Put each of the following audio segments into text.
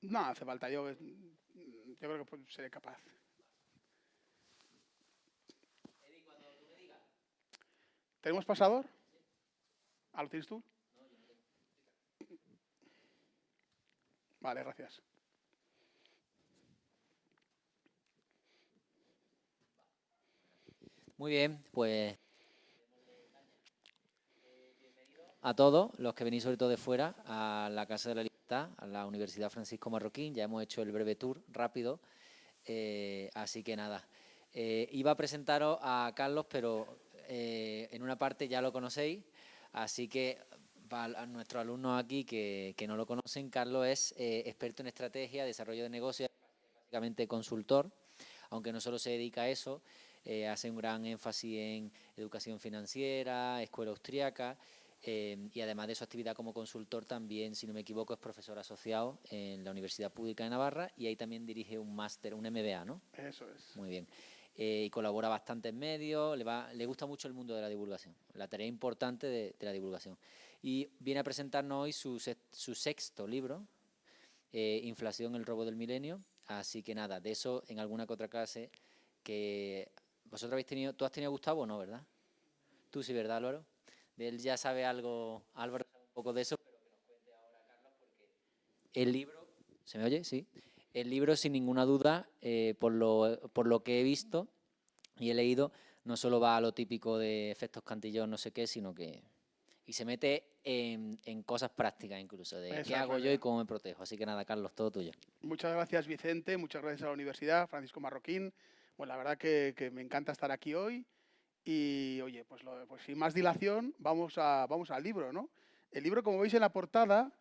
No hace falta, yo creo que seré capaz. Eddie, cuando tú me digas. ¿Tenemos pasador? ¿Ah, lo tienes tú? No, yo no tengo. Vale, gracias. Muy bien, pues bienvenido a todos los que venís sobre todo de fuera a la Casa de la Libertad, a la Universidad Francisco Marroquín. Ya hemos hecho el breve tour rápido, así que nada. Iba a presentaros a Carlos, pero en una parte ya lo conocéis, así que para nuestros alumnos aquí que no lo conocen, Carlos es experto en estrategia, desarrollo de negocios, básicamente consultor, aunque no solo se dedica a eso, hace un gran énfasis en educación financiera, escuela austriaca, y además de su actividad como consultor también, si no me equivoco, es profesor asociado en la Universidad Pública de Navarra y ahí también dirige un máster, un MBA, ¿no? Eso es. Muy bien. Y colabora bastante en medios, le gusta mucho el mundo de la divulgación, la tarea importante de la divulgación. Y viene a presentarnos hoy su sexto libro, Inflación, el robo del milenio. Así que nada, de eso en alguna que otra clase que vosotros habéis tenido. ¿Tú has tenido a Gustavo o no, verdad? Tú sí, ¿verdad, Álvaro? De él ya sabe algo, Álvaro sabe un poco de eso, pero que nos cuente ahora Carlos, porque el libro, ¿se me oye? Sí. El libro, sin ninguna duda, por lo que he visto y he leído, no solo va a lo típico de efectos Cantillon, no sé qué, sino que y se mete en cosas prácticas incluso, de qué Esa es la hago yo y idea. cómo me protejo. Así que nada, Carlos, todo tuyo. Muchas gracias, Vicente. Muchas gracias a la Universidad Francisco Marroquín. Bueno, la verdad que me encanta estar aquí hoy. Y oye, pues sin más dilación, vamos al libro, ¿no? El libro, como veis en la portada,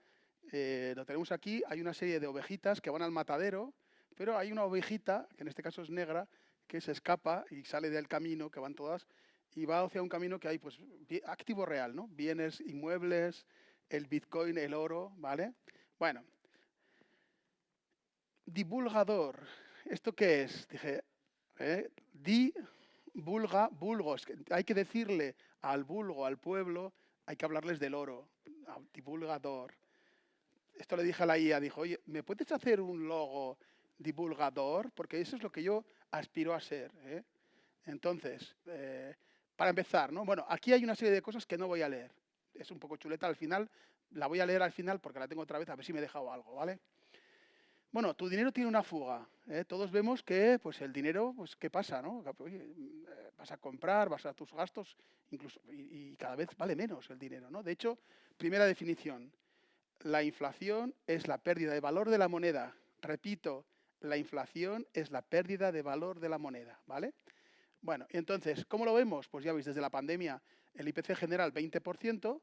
lo tenemos aquí, hay una serie de ovejitas que van al matadero, pero hay una ovejita, que en este caso es negra, que se escapa y sale del camino, que van todas, y va hacia un camino que hay, pues, activo real, ¿no? Bienes inmuebles, el Bitcoin, el oro, ¿vale? Bueno, divulgador, ¿esto qué es? Dije, vulgos, hay que decirle al vulgo, al pueblo, hay que hablarles del oro, divulgador. Esto le dije a la IA, dijo, oye, ¿me puedes hacer un logo divulgador? Porque eso es lo que yo aspiro a ser. Entonces, para empezar, ¿no? Bueno, aquí hay una serie de cosas que no voy a leer. Es un poco chuleta al final, la voy a leer al final porque la tengo otra vez, a ver si me he dejado algo, ¿vale? Bueno, tu dinero tiene una fuga. Todos vemos que pues el dinero, pues ¿qué pasa? ¿No? Oye, vas a comprar, vas a tus gastos, incluso, y cada vez vale menos el dinero, ¿no? De hecho, primera definición, la inflación es la pérdida de valor de la moneda. Repito, la inflación es la pérdida de valor de la moneda, ¿vale? Bueno, entonces, ¿cómo lo vemos? Pues ya veis, desde la pandemia el IPC general 20%,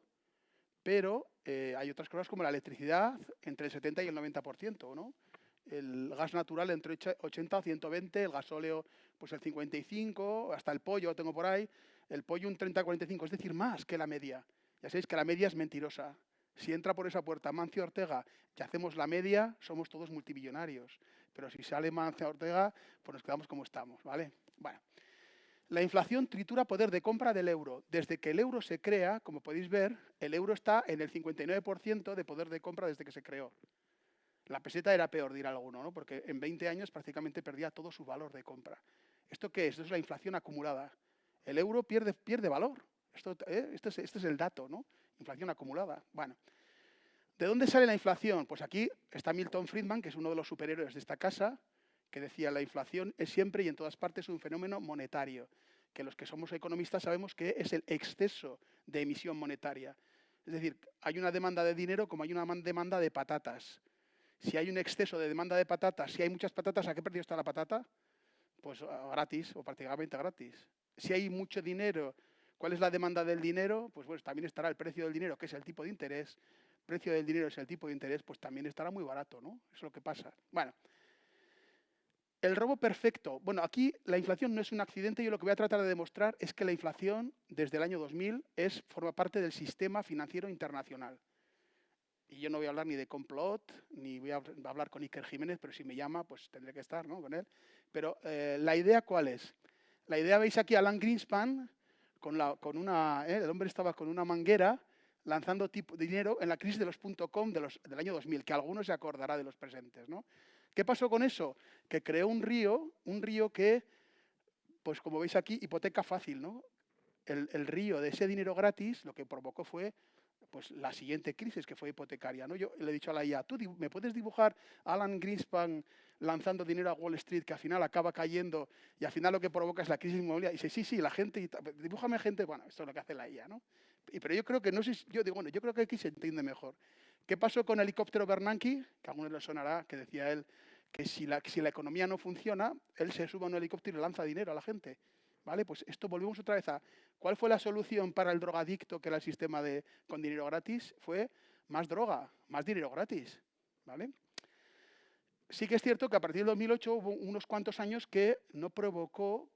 pero hay otras cosas como la electricidad entre el 70 y el 90%, ¿no? El gas natural entre 80 a 120, el gasóleo pues el 55, hasta el pollo tengo por ahí, el pollo un 30 a 45, es decir, más que la media. Ya sabéis que la media es mentirosa. Si entra por esa puerta Mancio Ortega y hacemos la media, somos todos multimillonarios. Pero si sale Mancio Ortega, pues nos quedamos como estamos, ¿vale? Bueno, la inflación tritura poder de compra del euro. Desde que el euro se crea, como podéis ver, el euro está en el 59% de poder de compra desde que se creó. La peseta era peor, dirá alguno, ¿no? Porque en 20 años prácticamente perdía todo su valor de compra. ¿Esto qué es? Esto es la inflación acumulada. El euro pierde valor. Este es el dato, ¿no? Inflación acumulada. Bueno, ¿de dónde sale la inflación? Pues aquí está Milton Friedman, que es uno de los superhéroes de esta casa, que decía la inflación es siempre y en todas partes un fenómeno monetario, que los que somos economistas sabemos que es el exceso de emisión monetaria. Es decir, hay una demanda de dinero como hay una demanda de patatas. Si hay un exceso de demanda de patatas, si hay muchas patatas, ¿a qué precio está la patata? Pues gratis o prácticamente gratis. Si hay mucho dinero, ¿cuál es la demanda del dinero? Pues bueno, también estará el precio del dinero, que es el tipo de interés. El precio del dinero es el tipo de interés, pues también estará muy barato, ¿no? Eso es lo que pasa. Bueno, el robo perfecto. Bueno, aquí la inflación no es un accidente. Yo lo que voy a tratar de demostrar es que la inflación, desde el año 2000, forma parte del sistema financiero internacional. Y yo no voy a hablar ni de complot, ni voy a hablar con Iker Jiménez, pero si me llama, pues tendré que estar, ¿no? Con él. Pero la idea, ¿cuál es? La idea, veis aquí a Alan Greenspan, el hombre estaba con una manguera, lanzando dinero en la crisis de los .com del año 2000, que algunos se acordará de los presentes, ¿no? ¿Qué pasó con eso? Que creó un río que, pues como veis aquí, hipoteca fácil, ¿no? El río de ese dinero gratis lo que provocó fue pues la siguiente crisis, que fue hipotecaria, ¿no? Yo le he dicho a la IA, ¿tú me puedes dibujar a Alan Greenspan lanzando dinero a Wall Street que al final acaba cayendo y al final lo que provoca es la crisis inmobiliaria? Y dice, sí, la gente, dibújame gente, bueno, esto es lo que hace la IA, ¿no? Pero yo creo que, no sé, yo digo, bueno, yo creo que aquí se entiende mejor. ¿Qué pasó con el helicóptero Bernanke? Que a algunos les sonará, que decía él que si la economía no funciona, él se sube a un helicóptero y lanza dinero a la gente. ¿Vale? Pues esto volvemos otra vez a ¿cuál fue la solución para el drogadicto que era el sistema con dinero gratis? Fue más droga, más dinero gratis. ¿Vale? Sí que es cierto que a partir del 2008 hubo unos cuantos años que no provocó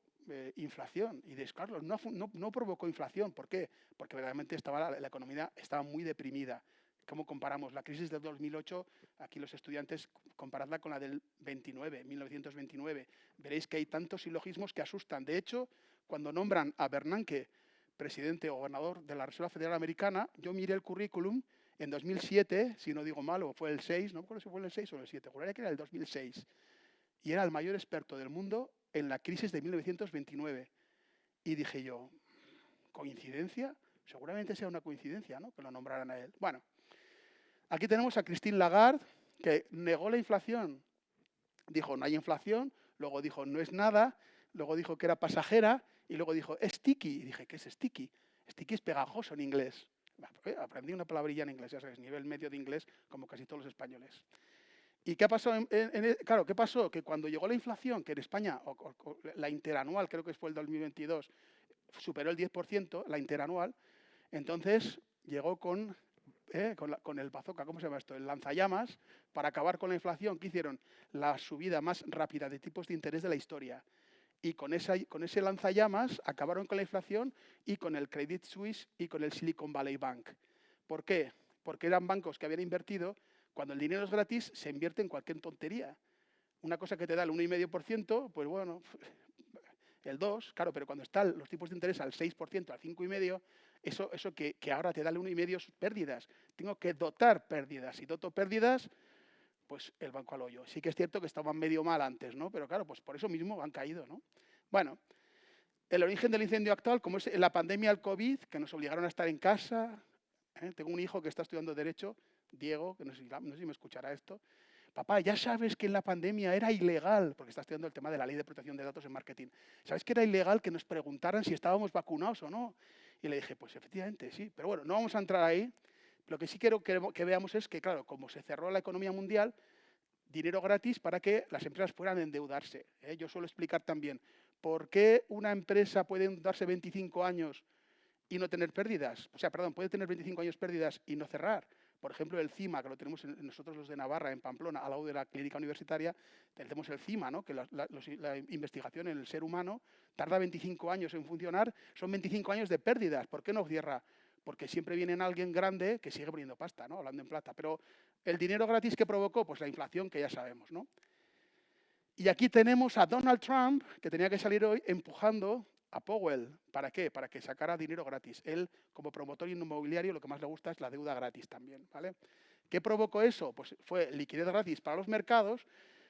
inflación. Y dices, Carlos, no provocó inflación. ¿Por qué? Porque verdaderamente la economía estaba muy deprimida. ¿Cómo comparamos? La crisis del 2008, aquí los estudiantes, comparadla con la del 1929. Veréis que hay tantos silogismos que asustan. De hecho, cuando nombran a Bernanke presidente o gobernador de la Reserva Federal Americana, yo miré el currículum en 2007, si no digo mal, o fue el 6, no recuerdo si fue el 6 o el 7, juraría que era el 2006. Y era el mayor experto del mundo en la crisis de 1929. Y dije yo, ¿coincidencia? Seguramente sea una coincidencia, ¿no? Que lo nombraran a él. Bueno, aquí tenemos a Christine Lagarde, que negó la inflación. Dijo, no hay inflación, luego dijo, no es nada, luego dijo que era pasajera, y luego dijo, sticky. Y dije, ¿qué es sticky? Sticky es pegajoso en inglés. Aprendí una palabrilla en inglés, ya sabes, nivel medio de inglés, como casi todos los españoles. ¿Y qué pasó? Claro, ¿qué pasó? Que cuando llegó la inflación, que en España, la interanual, creo que fue el 2022, superó el 10%, la interanual, entonces llegó con el bazooka, ¿cómo se llama esto? El lanzallamas, para acabar con la inflación. ¿Qué hicieron? La subida más rápida de tipos de interés de la historia. Y con ese lanzallamas acabaron con la inflación y con el Credit Suisse y con el Silicon Valley Bank. ¿Por qué? Porque eran bancos que habían invertido. Cuando el dinero es gratis, se invierte en cualquier tontería. Una cosa que te da el 1,5%, pues bueno, el 2%, claro, pero cuando están los tipos de interés al 6%, al 5,5%, eso que ahora te da el 1,5% es pérdidas. Tengo que dotar pérdidas. Si doto pérdidas, pues el banco al hoyo. Sí que es cierto que estaban medio mal antes, ¿no? Pero claro, pues por eso mismo han caído, ¿no? Bueno, el origen del incendio actual, como es la pandemia del COVID, que nos obligaron a estar en casa. Tengo un hijo que está estudiando Derecho, Diego, que no sé si me escuchará esto. Papá, ya sabes que en la pandemia era ilegal, porque está estudiando el tema de la ley de protección de datos en marketing. ¿Sabes que era ilegal que nos preguntaran si estábamos vacunados o no? Y le dije, pues efectivamente, sí. Pero bueno, no vamos a entrar ahí. Lo que sí quiero que veamos es que, claro, como se cerró la economía mundial, dinero gratis para que las empresas puedan endeudarse. Yo suelo explicar también por qué una empresa puede endeudarse 25 años y no tener pérdidas. O sea, perdón, puede tener 25 años pérdidas y no cerrar. Por ejemplo, el CIMA, que lo tenemos nosotros los de Navarra, en Pamplona, al lado de la clínica universitaria, tenemos el CIMA, ¿no? Que la investigación en el ser humano tarda 25 años en funcionar, son 25 años de pérdidas. ¿Por qué no cierra? Porque siempre viene alguien grande que sigue poniendo pasta, ¿no? Hablando en plata. Pero el dinero gratis que provocó, pues la inflación que ya sabemos, ¿no? Y aquí tenemos a Donald Trump, que tenía que salir hoy, empujando a Powell. ¿Para qué? Para que sacara dinero gratis. Él, como promotor inmobiliario, lo que más le gusta es la deuda gratis también, ¿vale? ¿Qué provocó eso? Pues fue liquidez gratis para los mercados,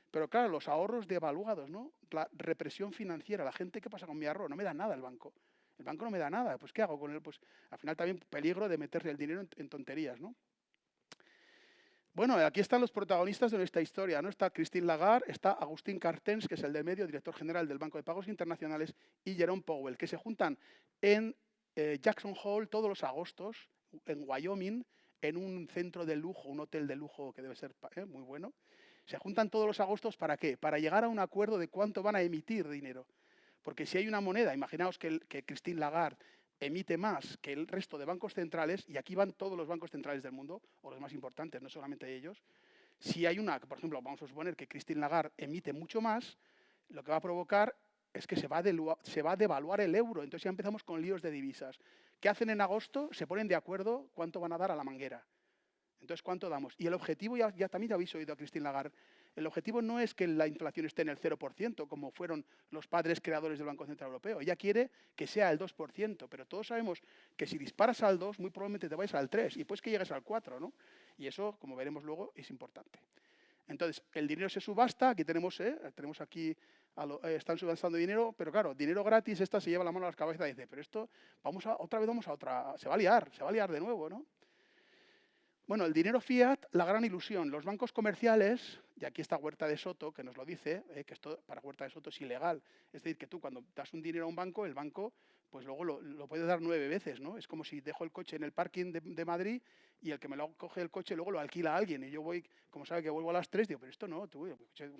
pero claro, los ahorros devaluados, ¿no? La represión financiera. La gente, ¿qué pasa con mi ahorro? No me da nada el banco. El banco no me da nada. Pues ¿qué hago con él? Pues al final también peligro de meterle el dinero en tonterías, ¿no? Bueno, aquí están los protagonistas de nuestra historia, ¿no? Está Christine Lagarde, está Agustín Carstens, que es el del medio, director general del Banco de Pagos Internacionales, y Jerome Powell, que se juntan en Jackson Hole todos los agostos, en Wyoming, en un centro de lujo, un hotel de lujo que debe ser muy bueno. Se juntan todos los agostos, ¿para qué? Para llegar a un acuerdo de cuánto van a emitir dinero. Porque si hay una moneda, imaginaos que Christine Lagarde emite más que el resto de bancos centrales, y aquí van todos los bancos centrales del mundo, o los más importantes, no solamente ellos. Si hay una, por ejemplo, vamos a suponer que Christine Lagarde emite mucho más, lo que va a provocar es que se va a devaluar el euro. Entonces ya empezamos con líos de divisas. ¿Qué hacen en agosto? Se ponen de acuerdo cuánto van a dar a la manguera. Entonces, ¿cuánto damos? Y el objetivo, ya también habéis oído a Christine Lagarde, El objetivo no es que la inflación esté en el 0%, como fueron los padres creadores del Banco Central Europeo. Ella quiere que sea el 2%, pero todos sabemos que si disparas al 2, muy probablemente te vayas al 3 y pues que llegues al 4, ¿no? Y eso, como veremos luego, es importante. Entonces, el dinero se subasta, aquí tenemos aquí, están subastando dinero, pero claro, dinero gratis, esta se lleva la mano a la cabeza y dice, pero esto, otra vez vamos a otra, se va a liar de nuevo, ¿no? Bueno, el dinero fiat, la gran ilusión. Los bancos comerciales, y aquí está Huerta de Soto, que nos lo dice, que esto para Huerta de Soto es ilegal. Es decir, que tú cuando das un dinero a un banco, el banco pues luego lo puede dar 9 veces, ¿no? Es como si dejo el coche en el parking de Madrid y el que me lo coge el coche luego lo alquila a alguien. Y yo voy, como sabe que vuelvo a las 3, digo, pero esto no, tú,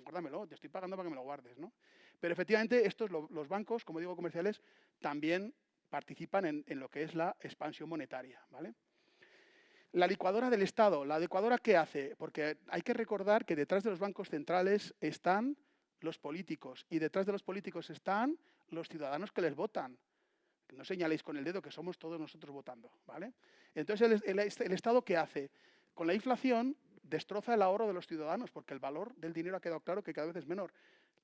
guárdamelo, te estoy pagando para que me lo guardes, ¿no? Pero efectivamente, los bancos, como digo, comerciales, también participan en lo que es la expansión monetaria, ¿vale? La licuadora del Estado. ¿La licuadora qué hace? Porque hay que recordar que detrás de los bancos centrales están los políticos y detrás de los políticos están los ciudadanos que les votan. No señaléis con el dedo que somos todos nosotros votando, ¿vale? Entonces, ¿el Estado qué hace? Con la inflación destroza el ahorro de los ciudadanos porque el valor del dinero ha quedado claro que cada vez es menor.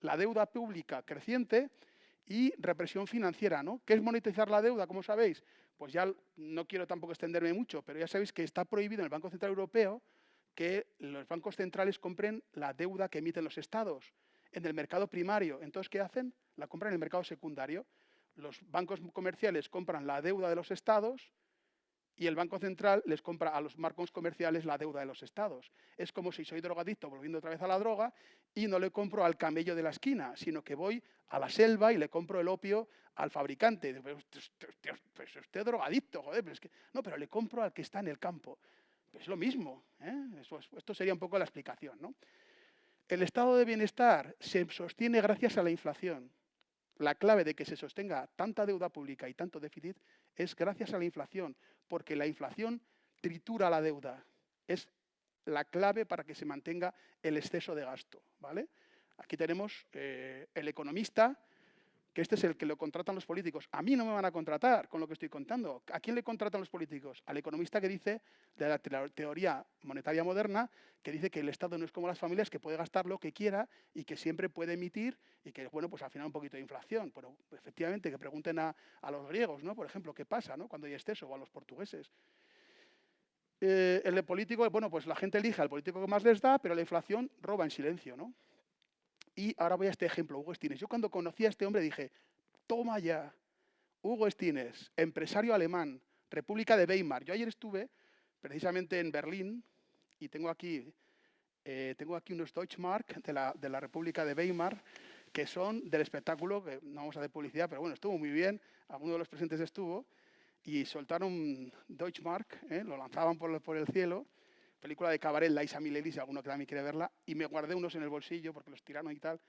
La deuda pública creciente y represión financiera, ¿no? ¿Qué es monetizar la deuda? ¿Cómo sabéis? Pues ya no quiero tampoco extenderme mucho, pero ya sabéis que está prohibido en el Banco Central Europeo que los bancos centrales compren la deuda que emiten los estados en el mercado primario. Entonces, ¿qué hacen? La compran en el mercado secundario. Los bancos comerciales compran la deuda de los estados y el Banco Central les compra a los bancos comerciales la deuda de los estados. Es como si soy drogadicto volviendo otra vez a la droga y no le compro al camello de la esquina, sino que voy a la selva y le compro el opio al fabricante. Pues usted es drogadicto, joder, pero es que... No, pero le compro al que está en el campo. Pues es lo mismo, ¿eh? Esto sería un poco la explicación, ¿no? El estado de bienestar se sostiene gracias a la inflación. La clave de que se sostenga tanta deuda pública y tanto déficit es gracias a la inflación, porque la inflación tritura la deuda. Es la clave para que se mantenga el exceso de gasto, ¿vale? Aquí tenemos el economista, que este es el que lo contratan los políticos. A mí no me van a contratar con lo que estoy contando. ¿A quién le contratan los políticos? Al economista que dice, de la teoría monetaria moderna, que dice que el Estado no es como las familias, que puede gastar lo que quiera y que siempre puede emitir y que, bueno, pues al final un poquito de inflación. Pero efectivamente, que pregunten a los griegos, ¿no? Por ejemplo, ¿qué pasa, ¿no? Cuando hay exceso, o a los portugueses. El político, bueno, pues la gente elige al político que más les da, pero la inflación roba en silencio, ¿no? Y ahora voy a este ejemplo, Hugo Stines. Yo cuando conocí a este hombre dije, toma ya, Hugo Stines, empresario alemán, República de Weimar. Yo ayer estuve precisamente en Berlín y tengo aquí unos Deutschmark de la República de Weimar que son del espectáculo, que no vamos a hacer publicidad, pero bueno, estuvo muy bien, alguno de los presentes estuvo, y soltaron Deutschmark, lo lanzaban por el cielo, película de Cabaret, Liza Minnelli, si alguno que también quiere verla, y me guardé unos en el bolsillo porque los tiraron y tal.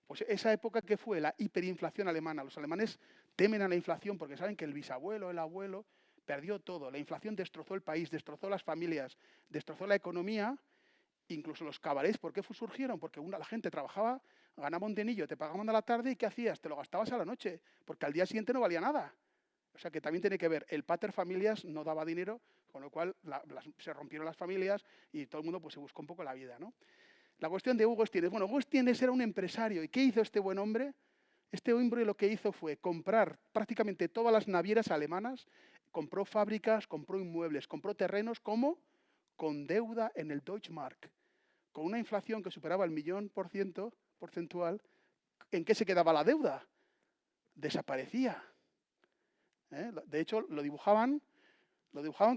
Pues esa época que fue la hiperinflación alemana. Los alemanes temen a la inflación porque saben que el bisabuelo, el abuelo, perdió todo. La inflación destrozó el país, destrozó las familias, destrozó la economía, incluso los cabarets. ¿Por qué surgieron? Porque la gente trabajaba, ganaba un denillo, te pagaban a la tarde y ¿qué hacías? Te lo gastabas a la noche, porque al día siguiente no valía nada. O sea que también tiene que ver, el pater familias no daba dinero, con lo cual se rompieron las familias y todo el mundo pues, se buscó un poco la vida, ¿no? La cuestión de Hugo Stines. Bueno, Hugo Stines era un empresario. ¿Y qué hizo este buen hombre? Este hombre lo que hizo fue comprar prácticamente todas las navieras alemanas, compró fábricas, compró inmuebles, compró terrenos, ¿cómo? Con deuda en el Deutschmark. Con una inflación que superaba el 1.000% porcentual, ¿en qué se quedaba la deuda? Desaparecía. De hecho, lo dibujaban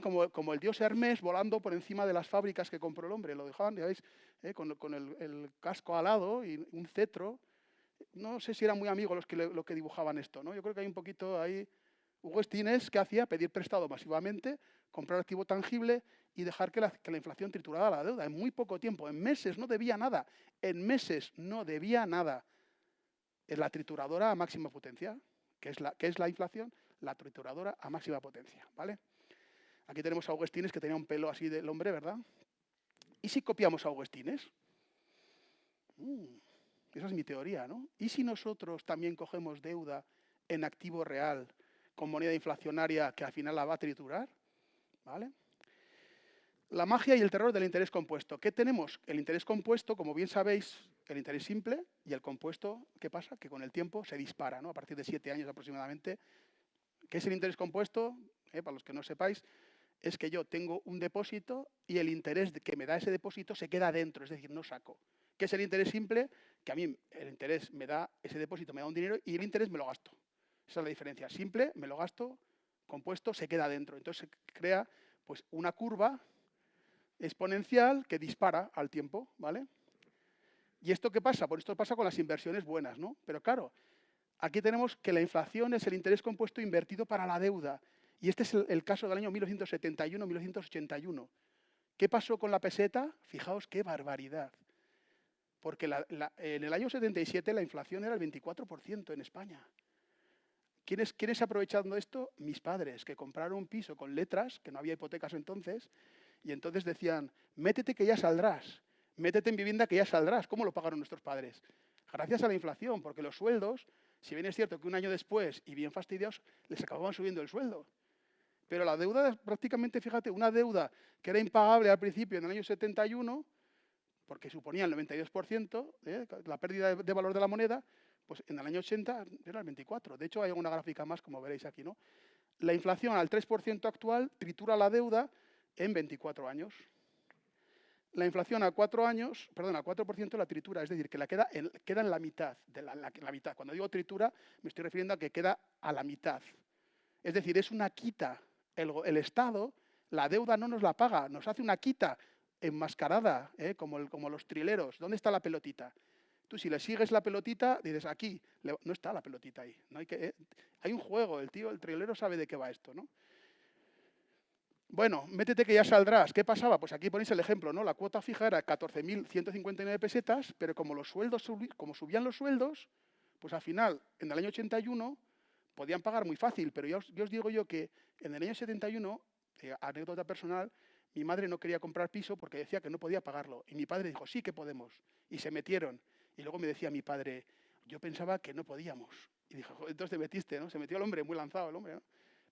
como el dios Hermes volando por encima de las fábricas que compró el hombre. Lo dibujaban, ya veis, con el casco alado y un cetro. No sé si eran muy amigos los que dibujaban esto, ¿no? Yo creo que hay un poquito ahí. Hugo Stines, ¿qué hacía? Pedir prestado masivamente, comprar activo tangible y dejar que la inflación triturara la deuda. En muy poco tiempo, en meses, no debía nada. En meses no debía nada. Es la trituradora a máxima potencia. ¿Qué es la inflación? La trituradora a máxima potencia, ¿vale? Aquí tenemos a Hugo Stines, que tenía un pelo así del hombre, ¿verdad? ¿Y si copiamos a Hugo Stines? Esa es mi teoría, ¿no? ¿Y si nosotros también cogemos deuda en activo real con moneda inflacionaria que al final la va a triturar? ¿Vale? La magia y el terror del interés compuesto. ¿Qué tenemos? El interés compuesto, como bien sabéis, el interés simple y el compuesto, ¿qué pasa? Que con el tiempo se dispara, ¿no? A partir de 7 años aproximadamente. ¿Qué es el interés compuesto? Para los que no sepáis, es que yo tengo un depósito y el interés que me da ese depósito se queda dentro, es decir, no saco. ¿Qué es el interés simple? Que a mí el interés me da, ese depósito me da un dinero y el interés me lo gasto. Esa es la diferencia. Simple, me lo gasto, compuesto, se queda dentro. Entonces se crea pues, una curva exponencial que dispara al tiempo, ¿vale? ¿Y esto qué pasa? Pues esto pasa con las inversiones buenas, ¿no? Pero claro, aquí tenemos que la inflación es el interés compuesto invertido para la deuda. Y este es el caso del año 1971-1981. ¿Qué pasó con la peseta? Fijaos qué barbaridad. Porque en el año 77 la inflación era el 24% en España. ¿Quiénes aprovechando esto? Mis padres, que compraron un piso con letras, que no había hipotecas entonces, y entonces decían, métete que ya saldrás, métete en vivienda que ya saldrás. ¿Cómo lo pagaron nuestros padres? Gracias a la inflación, porque los sueldos, si bien es cierto que un año después, y bien fastidiados, les acababan subiendo el sueldo. Pero la deuda, prácticamente, fíjate, una deuda que era impagable al principio en el año 71, porque suponía el 92%, la pérdida de valor de la moneda, pues en el año 80 era el 24%. De hecho, hay una gráfica más, como veréis aquí, ¿no? La inflación al 3% actual tritura la deuda en 24 años. La inflación a 4 años, perdón, al 4% la tritura, es decir, que queda en la mitad. La mitad. Cuando digo tritura, me estoy refiriendo a que queda a la mitad. Es decir, es una quita. El Estado, la deuda no nos la paga, nos hace una quita enmascarada, como los trileros. ¿Dónde está la pelotita? Tú si le sigues la pelotita, dices, aquí, no está la pelotita ahí. No hay un juego, el trilero sabe de qué va esto, ¿no? Bueno, métete que ya saldrás. ¿Qué pasaba? Pues aquí ponéis el ejemplo, ¿no? La cuota fija era 14.159 pesetas, pero como los sueldos como subían los sueldos, pues al final, en el año 81, podían pagar muy fácil, pero yo os digo yo que en el año 71, anécdota personal, mi madre no quería comprar piso porque decía que no podía pagarlo. Y mi padre dijo, sí que podemos. Y se metieron. Y luego me decía mi padre, yo pensaba que no podíamos. Y dijo, entonces te metiste, ¿no? Se metió el hombre, muy lanzado el hombre, ¿no?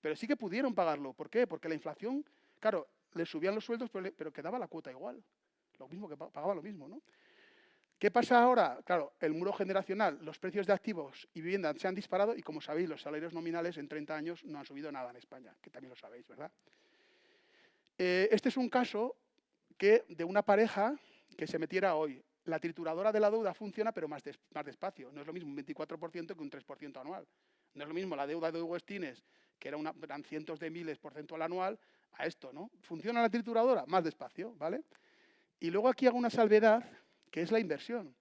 Pero sí que pudieron pagarlo. ¿Por qué? Porque la inflación, claro, les subían los sueldos, pero quedaba la cuota igual. Lo mismo que pagaba lo mismo, ¿no? ¿Qué pasa ahora? Claro, el muro generacional, los precios de activos y vivienda se han disparado y, como sabéis, los salarios nominales en 30 años no han subido nada en España, que también lo sabéis, ¿verdad? Este es un caso de una pareja que se metiera hoy. La trituradora de la deuda funciona, pero más despacio. No es lo mismo un 24% que un 3% anual. No es lo mismo la deuda de Hugo Estines, que eran cientos de miles porcentual anual, a esto, ¿no? ¿Funciona la trituradora? Más despacio, ¿vale? Y luego aquí hago una salvedad, que es la inversión.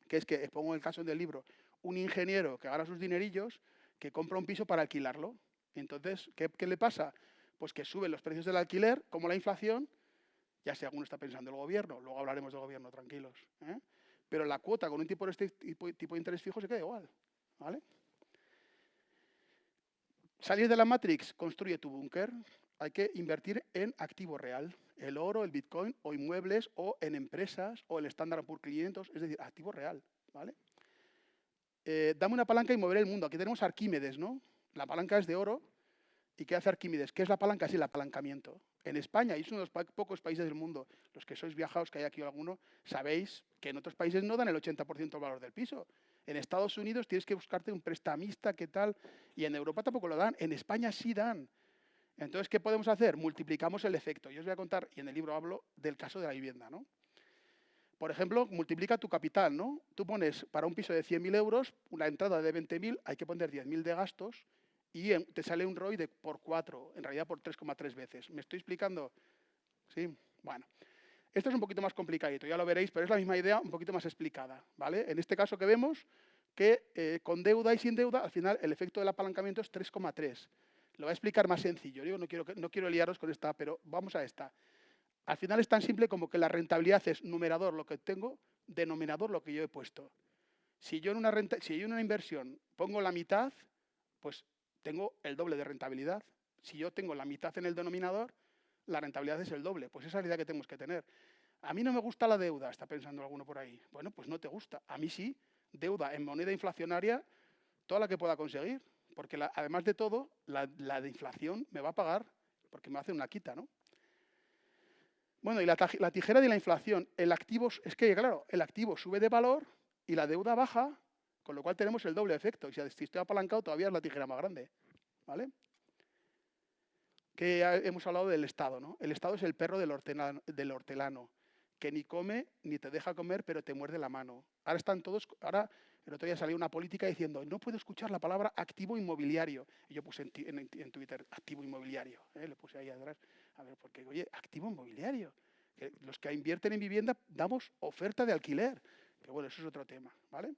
Que es que, pongo el caso del libro, un ingeniero que gana sus dinerillos, que compra un piso para alquilarlo. Entonces, ¿qué le pasa? Pues que suben los precios del alquiler, como la inflación, ya si alguno está pensando el gobierno, luego hablaremos del gobierno, tranquilos. Pero la cuota con un tipo de interés fijo se queda igual, ¿vale? Salir de la Matrix, construye tu búnker. Hay que invertir en activo real, el oro, el Bitcoin, o inmuebles, o en empresas, o el Standard Poor's 500, es decir, activo real, ¿vale? Dame una palanca y moveré el mundo. Aquí tenemos a Arquímedes, ¿no? La palanca es de oro. ¿Y qué hace Arquímedes? ¿Qué es la palanca? Sí, el apalancamiento. En España, y es uno de los pocos países del mundo, los que sois viajados, que hay aquí alguno, sabéis que en otros países no dan el 80% del valor del piso. En Estados Unidos tienes que buscarte un prestamista, ¿qué tal? Y en Europa tampoco lo dan. En España sí dan. Entonces, ¿qué podemos hacer? Multiplicamos el efecto. Yo os voy a contar, y en el libro hablo del caso de la vivienda, ¿no? Por ejemplo, multiplica tu capital, ¿no? Tú pones para un piso de 100.000 euros, una entrada de 20.000, hay que poner 10.000 de gastos y te sale un ROI por 4, en realidad por 3,3 veces. ¿Me estoy explicando? ¿Sí? Bueno. Esto es un poquito más complicadito, ya lo veréis, pero es la misma idea un poquito más explicada, ¿vale? En este caso que vemos que con deuda y sin deuda, al final el efecto del apalancamiento es 3,3. Lo voy a explicar más sencillo. Yo no quiero liaros con esta, pero vamos a esta. Al final es tan simple como que la rentabilidad es numerador lo que tengo, denominador lo que yo he puesto. Si yo en una inversión pongo la mitad, pues tengo el doble de rentabilidad. Si yo tengo la mitad en el denominador, la rentabilidad es el doble. Pues esa es la idea que tenemos que tener. A mí no me gusta la deuda, está pensando alguno por ahí. Bueno, pues no te gusta. A mí sí, deuda en moneda inflacionaria, toda la que pueda conseguir. Porque además de todo, la de inflación me va a pagar porque me va a hacer una quita, ¿no? Bueno, y la tijera de la inflación. El activo, es que, claro, el activo sube de valor y la deuda baja, con lo cual tenemos el doble efecto. Y si estoy apalancado, todavía es la tijera más grande. ¿Vale? Que hemos hablado del Estado, ¿no? El Estado es el perro del hortelano, que ni come ni te deja comer, pero te muerde la mano. Ahora están todos, ahora el otro día salió una política diciendo, no puedo escuchar la palabra activo inmobiliario. Y yo puse en Twitter, activo inmobiliario, le puse ahí atrás. A ver, porque, oye, activo inmobiliario. Que los que invierten en vivienda damos oferta de alquiler. Que bueno, eso es otro tema, ¿vale?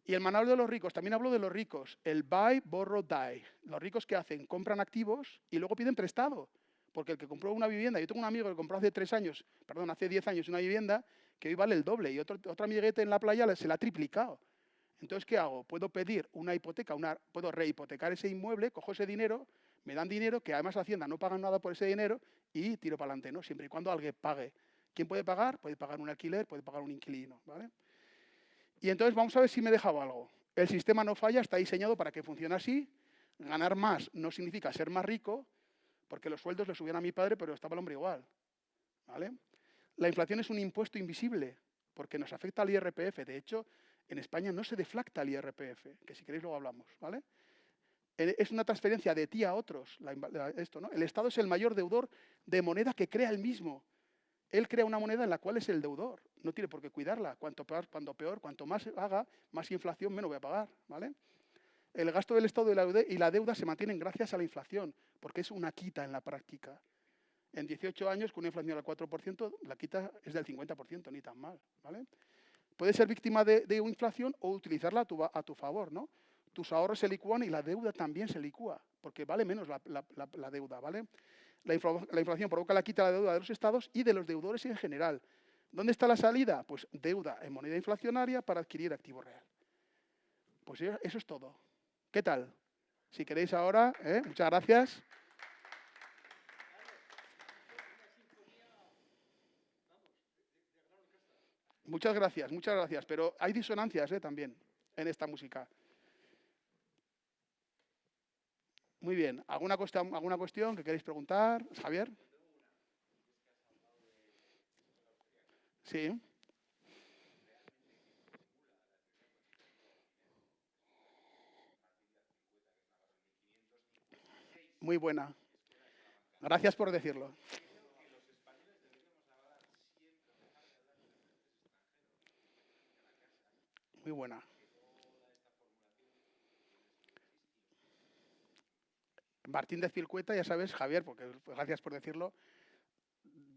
Y el manual de los ricos, también hablo de los ricos, el buy, borrow, die. Los ricos que hacen, compran activos y luego piden prestado. Porque el que compró una vivienda, yo tengo un amigo que compró hace 10 años una vivienda que hoy vale el doble y otro amiguete en la playa se la ha triplicado. Entonces, ¿qué hago? Puedo pedir una hipoteca, puedo rehipotecar ese inmueble, cojo ese dinero, me dan dinero, que además Hacienda no paga nada por ese dinero y tiro para adelante, ¿no? Siempre y cuando alguien pague. ¿Quién puede pagar? Puede pagar un alquiler, puede pagar un inquilino, ¿vale? Y entonces vamos a ver si me he dejado algo. El sistema no falla, está diseñado para que funcione así. Ganar más no significa ser más rico, porque los sueldos le subían a mi padre, pero estaba el hombre igual. ¿Vale? La inflación es un impuesto invisible, porque nos afecta al IRPF. De hecho, en España no se deflacta el IRPF, que si queréis luego hablamos. ¿Vale? Es una transferencia de ti a otros. Esto, ¿no? El Estado es el mayor deudor de moneda que crea él mismo. Él crea una moneda en la cual es el deudor. No tiene por qué cuidarla. Cuanto peor, cuanto más haga, más inflación menos voy a pagar. ¿Vale? El gasto del Estado y la deuda se mantienen gracias a la inflación, porque es una quita en la práctica. En 18 años, con una inflación al 4%, la quita es del 50%, ni tan mal. ¿Vale? Puedes ser víctima de inflación o utilizarla a tu favor, ¿no? Tus ahorros se licúan y la deuda también se licúa, porque vale menos la deuda, ¿vale? La inflación provoca la quita de la deuda de los estados y de los deudores en general. ¿Dónde está la salida? Pues deuda en moneda inflacionaria para adquirir activo real. Pues eso es todo. ¿Qué tal? Si queréis ahora, muchas gracias. Muchas gracias. Pero hay disonancias también en esta música. Muy bien. ¿Alguna cuestión que queréis preguntar, Javier? Sí. Muy buena. Gracias por decirlo. Muy buena. Martín de Azpilicueta, ya sabes, Javier, porque gracias por decirlo,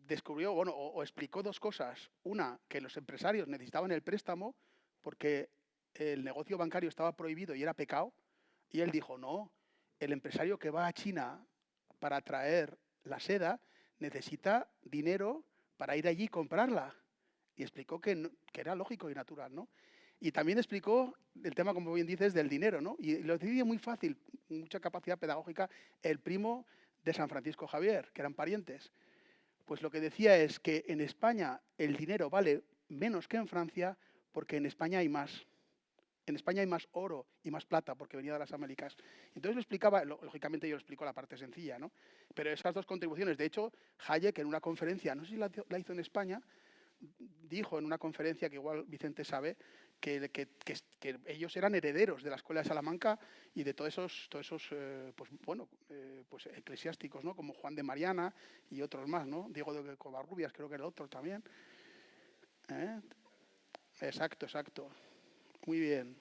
descubrió, bueno, o explicó dos cosas. Una, que los empresarios necesitaban el préstamo porque el negocio bancario estaba prohibido y era pecado. Y él dijo, no, el empresario que va a China para traer la seda necesita dinero para ir allí y comprarla. Y explicó que era lógico y natural, ¿no? Y también explicó el tema, como bien dices, del dinero, ¿no? Y lo decía muy fácil, mucha capacidad pedagógica, el primo de San Francisco Javier, que eran parientes. Pues lo que decía es que en España el dinero vale menos que en Francia porque en España hay más. En España hay más oro y más plata porque venía de las Américas. Entonces lo explicaba, lógicamente yo lo explico la parte sencilla, ¿no? Pero esas dos contribuciones, de hecho, Hayek en una conferencia, no sé si la hizo en España, dijo en una conferencia que igual Vicente sabe, que ellos eran herederos de la Escuela de Salamanca y de todos esos pues eclesiásticos, ¿no? Como Juan de Mariana y otros más, ¿no? Diego de Covarrubias, creo que era otro también. Exacto. Muy bien.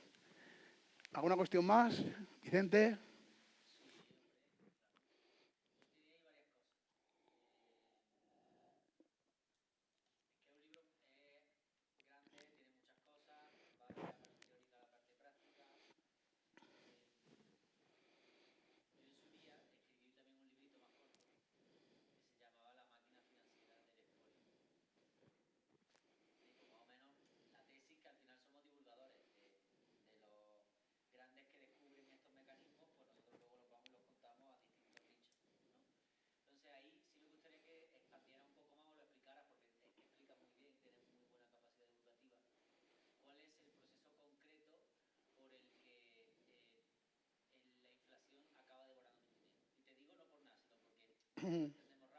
¿Alguna cuestión más, Vicente?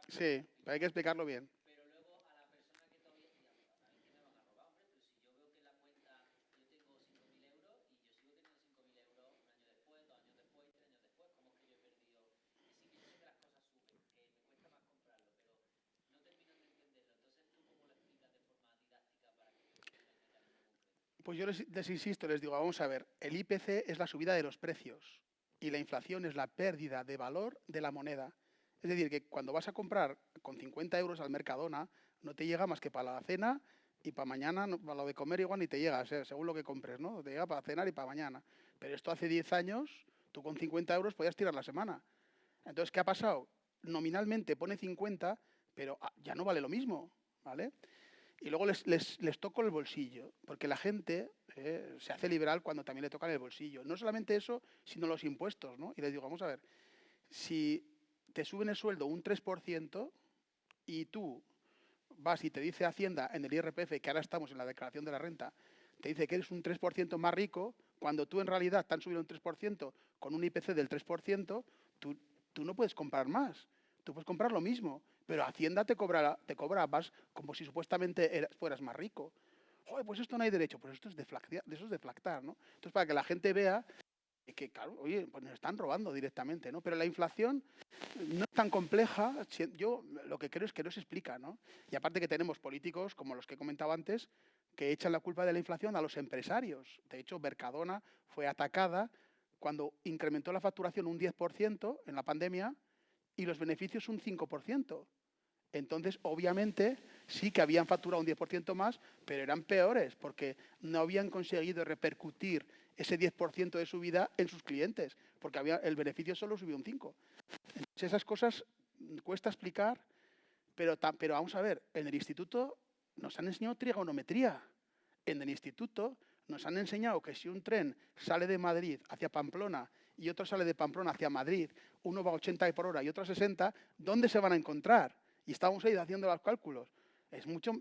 Sí, hay que explicarlo bien. Pues yo les insisto, les digo, vamos a ver, el IPC es la subida de los precios y la inflación es la pérdida de valor de la moneda. Es decir, que cuando vas a comprar con 50 euros al Mercadona, no te llega más que para la cena y para mañana, para lo de comer igual ni te llega, según lo que compres, ¿no? Te llega para cenar y para mañana. Pero esto hace 10 años, tú con 50 euros podías tirar la semana. Entonces, ¿qué ha pasado? Nominalmente pone 50, pero ya no vale lo mismo, ¿vale? Y luego les toco el bolsillo, porque la gente se hace liberal cuando también le tocan el bolsillo. No solamente eso, sino los impuestos, ¿no? Y les digo, vamos a ver, si te suben el sueldo un 3% y tú vas y te dice Hacienda en el IRPF, que ahora estamos en la declaración de la renta, te dice que eres un 3% más rico, cuando tú en realidad te han subido un 3% con un IPC del 3%, tú no puedes comprar más. Tú puedes comprar lo mismo, pero Hacienda te cobra más como si supuestamente fueras más rico. Joder, pues esto no hay derecho, pues esto es deflactar, ¿no? Entonces, para que la gente vea que, claro, oye, pues nos están robando directamente, ¿no? Pero la inflación no es tan compleja, yo lo que creo es que no se explica, ¿no? Y aparte que tenemos políticos, como los que he comentado antes, que echan la culpa de la inflación a los empresarios. De hecho, Mercadona fue atacada cuando incrementó la facturación un 10% en la pandemia y los beneficios un 5%. Entonces, obviamente, sí que habían facturado un 10% más, pero eran peores porque no habían conseguido repercutir ese 10% de subida en sus clientes, porque el beneficio solo subió un 5%. Entonces, esas cosas cuesta explicar, pero vamos a ver, en el instituto nos han enseñado trigonometría. En el instituto nos han enseñado que si un tren sale de Madrid hacia Pamplona y otro sale de Pamplona hacia Madrid, uno va a 80 por hora y otro a 60, ¿dónde se van a encontrar? Y estábamos ahí haciendo los cálculos.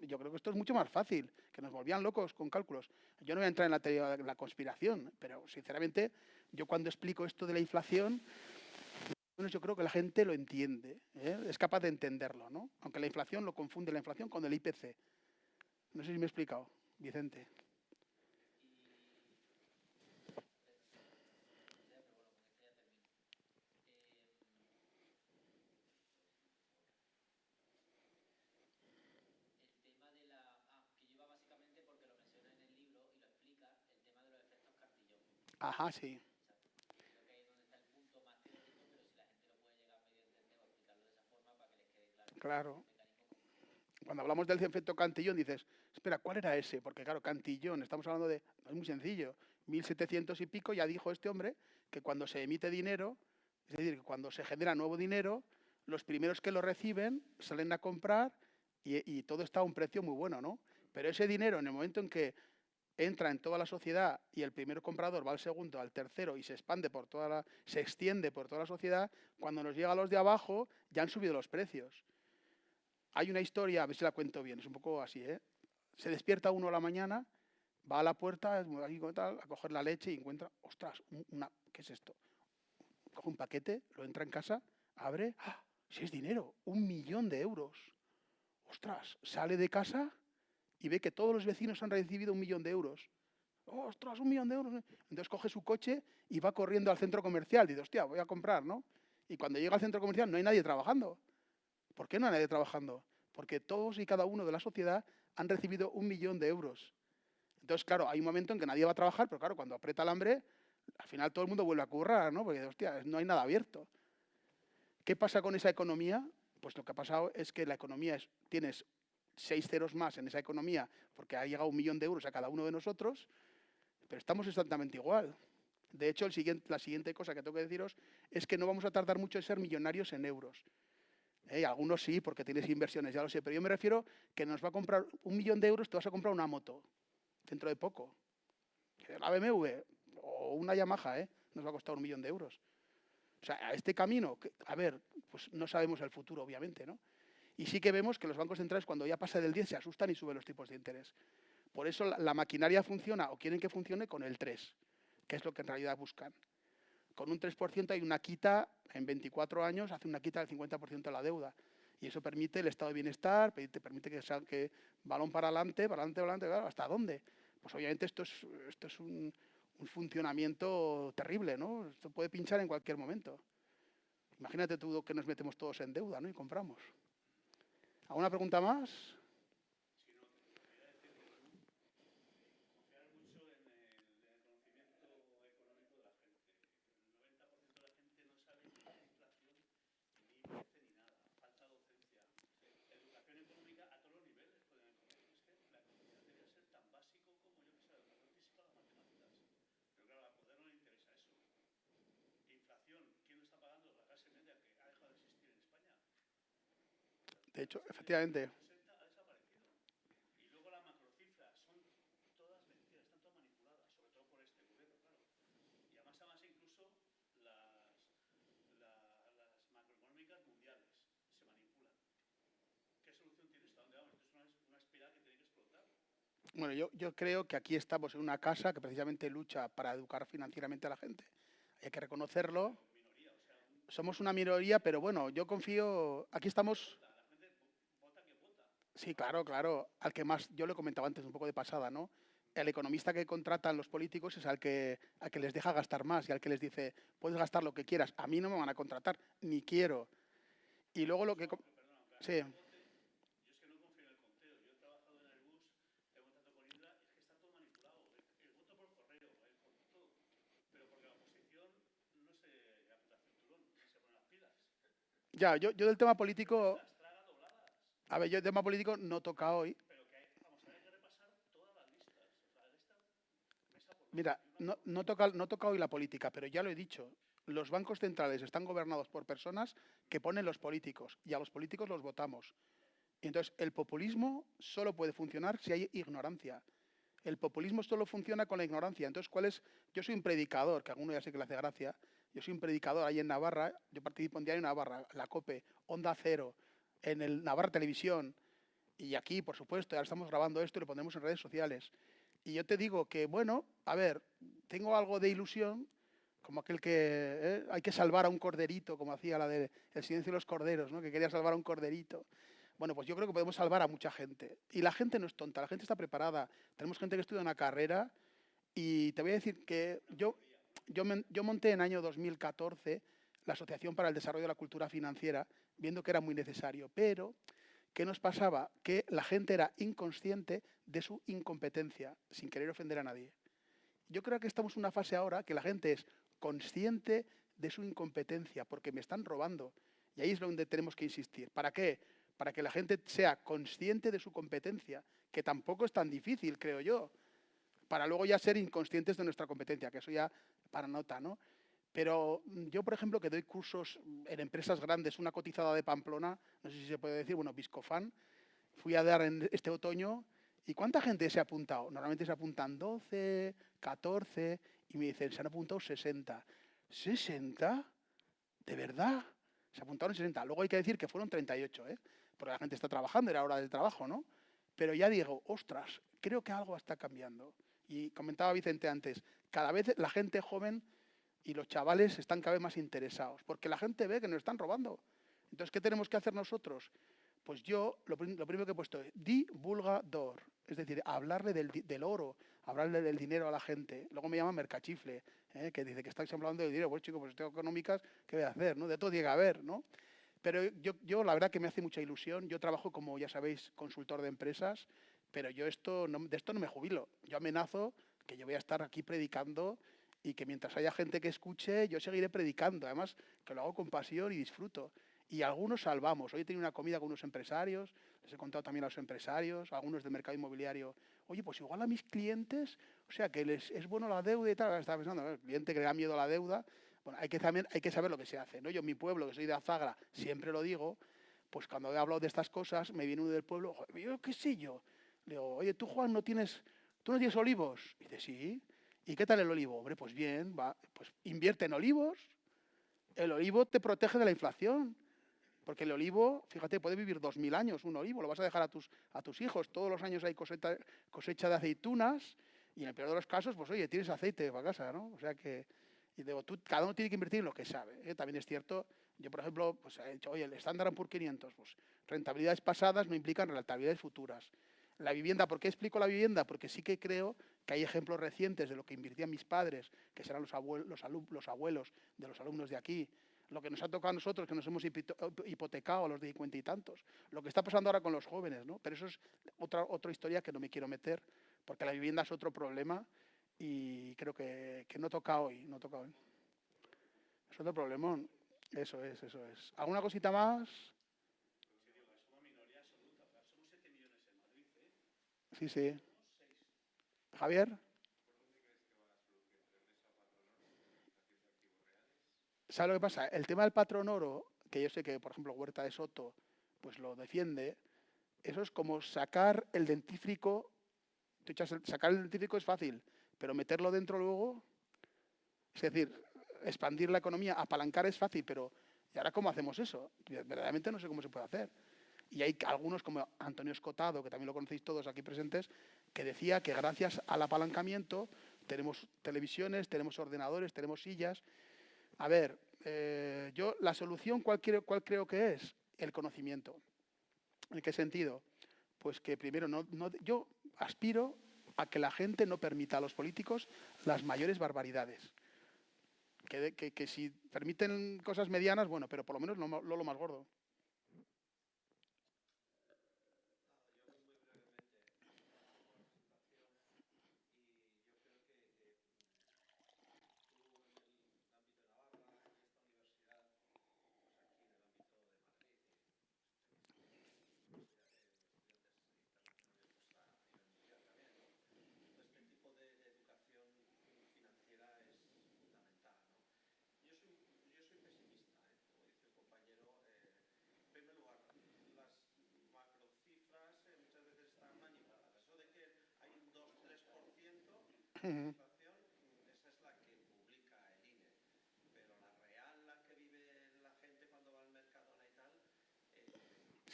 Yo creo que esto es mucho más fácil, que nos volvían locos con cálculos. Yo no voy a entrar en la teoría de la conspiración, pero sinceramente, yo cuando explico esto de la inflación, yo creo que la gente lo entiende, es capaz de entenderlo, ¿no? Aunque la inflación lo confunde la inflación con el IPC. No sé si me he explicado, Vicente. Ajá, sí, claro. Cuando hablamos del efecto Cantillón dices, espera, ¿cuál era ese? Porque claro, Cantillón, estamos hablando de, no es muy sencillo, 1700 y pico, ya dijo este hombre que cuando se emite dinero, es decir, que cuando se genera nuevo dinero, los primeros que lo reciben salen a comprar y todo está a un precio muy bueno, ¿no? Pero ese dinero, en el momento en que entra en toda la sociedad y el primer comprador va al segundo, al tercero y se expande se extiende por toda la sociedad, cuando nos llega a los de abajo ya han subido los precios. Hay una historia, a ver si la cuento bien, es un poco así, ¿eh? Se despierta uno a la mañana, va a la puerta, a coger la leche y encuentra, ostras, ¿qué es esto? Coge un paquete, lo entra en casa, abre, ¡ah! Si es dinero, 1.000.000 de euros. Ostras, sale de casa y ve que todos los vecinos han recibido 1.000.000 de euros. ¡Ostras, 1.000.000 de euros! Entonces coge su coche y va corriendo al centro comercial. Dice, hostia, voy a comprar, ¿no? Y cuando llega al centro comercial no hay nadie trabajando. ¿Por qué no hay nadie trabajando? Porque todos y cada uno de la sociedad han recibido 1.000.000 de euros. Entonces, claro, hay un momento en que nadie va a trabajar, pero claro, cuando aprieta el hambre, al final todo el mundo vuelve a currar, ¿no? Porque, hostia, no hay nada abierto. ¿Qué pasa con esa economía? Pues lo que ha pasado es que la economía tienes 6 ceros más en esa economía porque ha llegado 1.000.000 de euros a cada uno de nosotros, pero estamos exactamente igual. De hecho, la siguiente cosa que tengo que deciros es que no vamos a tardar mucho en ser millonarios en euros. Algunos sí, porque tienes inversiones, ya lo sé, pero yo me refiero que nos va a comprar 1.000.000 de euros, te vas a comprar una moto dentro de poco. La BMW o una Yamaha, nos va a costar 1.000.000 de euros. O sea, a este camino, a ver, pues no sabemos el futuro, obviamente, ¿no? Y sí que vemos que los bancos centrales, cuando ya pasa del 10, se asustan y suben los tipos de interés. Por eso la maquinaria funciona o quieren que funcione con el 3, que es lo que en realidad buscan. Con un 3% hay una quita, en 24 años hace una quita del 50% de la deuda. Y eso permite el estado de bienestar, permite que balón para adelante, claro, ¿hasta dónde? Pues obviamente esto es un funcionamiento terrible, ¿no? Esto puede pinchar en cualquier momento. Imagínate tú que nos metemos todos en deuda, ¿no? Y compramos. ¿Alguna pregunta más? De hecho, efectivamente. Bueno, yo creo que aquí estamos en una casa que precisamente lucha para educar financieramente a la gente. Hay que reconocerlo. Somos una minoría, pero bueno, yo confío. Aquí estamos. Sí, claro, claro. Al que más, yo lo he comentado antes un poco de pasada, ¿no? El economista que contratan los políticos es al que les deja gastar más y al que les dice, puedes gastar lo que quieras. A mí no me van a contratar, ni quiero. Y luego lo que... Sí, ya, yo del tema político... A ver, yo del tema político no toca hoy. Mira, no toca hoy la política, pero ya lo he dicho. Los bancos centrales están gobernados por personas que ponen los políticos y a los políticos los votamos. Y entonces, el populismo solo puede funcionar si hay ignorancia. El populismo solo funciona con la ignorancia. Entonces, ¿cuál es? Yo soy un predicador, que a alguno ya sé que le hace gracia. Yo soy un predicador ahí en Navarra. Yo participo en Diario Navarra, la COPE, Onda Cero, en el Navarra Televisión. Y aquí, por supuesto, ahora estamos grabando esto y lo pondremos en redes sociales. Y yo te digo que, bueno, a ver, tengo algo de ilusión, como aquel que hay que salvar a un corderito, como hacía la de El silencio de los corderos, ¿no? Que quería salvar a un corderito. Bueno, pues yo creo que podemos salvar a mucha gente. Y la gente no es tonta, la gente está preparada. Tenemos gente que estudia una carrera y te voy a decir que yo monté en el año 2014 la Asociación para el Desarrollo de la Cultura Financiera, viendo que era muy necesario, pero ¿qué nos pasaba? Que la gente era inconsciente de su incompetencia, sin querer ofender a nadie. Yo creo que estamos en una fase ahora que la gente es consciente de su incompetencia, porque me están robando. Y ahí es donde tenemos que insistir. ¿Para qué? Para que la gente sea consciente de su competencia, que tampoco es tan difícil, creo yo, para luego ya ser inconscientes de nuestra competencia, que eso ya para nota, ¿no? Pero yo, por ejemplo, que doy cursos en empresas grandes, una cotizada de Pamplona, no sé si se puede decir, bueno, Viscofan, fui a dar en este otoño. ¿Y cuánta gente se ha apuntado? Normalmente se apuntan 12, 14 y me dicen, se han apuntado 60. ¿60? ¿De verdad? Se apuntaron 60. Luego hay que decir que fueron 38, ¿eh? Porque la gente está trabajando, era hora del trabajo, ¿no? Pero ya digo, ostras, creo que algo está cambiando. Y comentaba Vicente antes, cada vez la gente joven y los chavales están cada vez más interesados, porque la gente ve que nos están robando. Entonces, ¿qué tenemos que hacer nosotros? Pues yo lo primero que he puesto es divulgador, es decir, hablarle del oro, hablarle del dinero a la gente. Luego me llama mercachifle, que dice que estáis hablando de dinero. Pues chico, pues tengo económicas, ¿qué voy a hacer? ¿No? De todo tiene que haber, ¿no? Pero yo la verdad que me hace mucha ilusión. Yo trabajo como, ya sabéis, consultor de empresas, pero yo de esto no me jubilo. Yo amenazo que yo voy a estar aquí predicando y que mientras haya gente que escuche, yo seguiré predicando. Además, que lo hago con pasión y disfruto. Y algunos salvamos. Hoy he tenido una comida con unos empresarios, les he contado también a los empresarios, a algunos del mercado inmobiliario. Oye, pues igual a mis clientes, o sea, que les es bueno la deuda y tal. Estaba pensando, el cliente que le da miedo a la deuda, bueno, hay que saber lo que se hace, ¿no? Yo en mi pueblo, que soy de Azagra, siempre lo digo, pues cuando he hablado de estas cosas, me viene uno del pueblo, yo qué sé yo. Le digo, oye, tú Juan, tú no tienes olivos. Y dice, sí. ¿Y qué tal el olivo? Hombre, pues bien, va, pues invierte en olivos. El olivo te protege de la inflación. Porque el olivo, fíjate, puede vivir 2000 años, un olivo, lo vas a dejar a tus hijos. Todos los años hay cosecha de aceitunas y en el peor de los casos, pues oye, tienes aceite para casa, ¿no? O sea que, y digo, cada uno tiene que invertir en lo que sabe. ¿Eh? También es cierto, yo por ejemplo, pues he dicho, oye, el Standard Poor's 500, pues rentabilidades pasadas no implican rentabilidades futuras. La vivienda, ¿por qué explico la vivienda? Porque sí que creo que hay ejemplos recientes de lo que invirtían mis padres, que serán los abuelos de los alumnos de aquí, lo que nos ha tocado a nosotros, que nos hemos hipotecado a los de 50 y tantos, lo que está pasando ahora con los jóvenes, ¿no? Pero eso es otra historia que no me quiero meter, porque la vivienda es otro problema y creo que no toca hoy, no toca hoy. Es otro problemón. Eso es, eso es. ¿Alguna cosita más? Sí, sí. Javier, ¿sabes lo que pasa? El tema del patrón oro, que yo sé que, por ejemplo, Huerta de Soto pues lo defiende. Eso es como sacar el dentífrico. Sacar el dentífrico es fácil, pero meterlo dentro luego, es decir, expandir la economía, apalancar es fácil, pero ¿y ahora cómo hacemos eso? Verdaderamente no sé cómo se puede hacer. Y hay algunos como Antonio Escotado, que también lo conocéis todos aquí presentes, que decía que gracias al apalancamiento tenemos televisiones, tenemos ordenadores, tenemos sillas. A ver, yo la solución, ¿cuál creo que es? El conocimiento. ¿En qué sentido? Pues que primero, yo aspiro a que la gente no permita a los políticos las mayores barbaridades. Que si permiten cosas medianas, bueno, pero por lo menos no lo más gordo.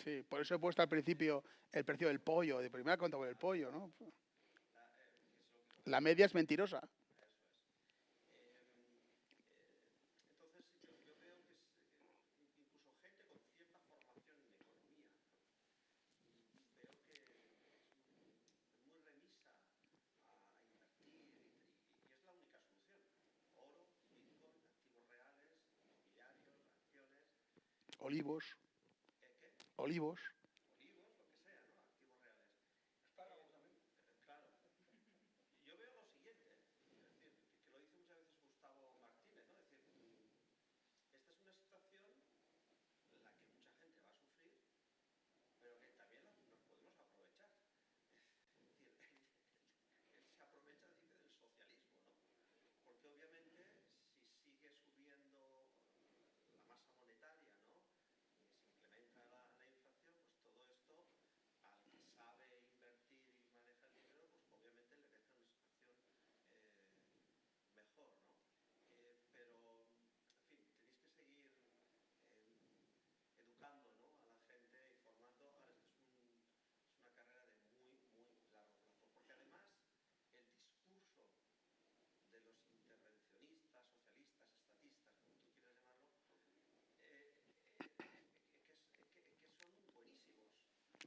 Sí, por eso he puesto al principio el precio del pollo, de primera cuenta por el pollo, ¿no? La media es mentirosa. Olivos, olivos.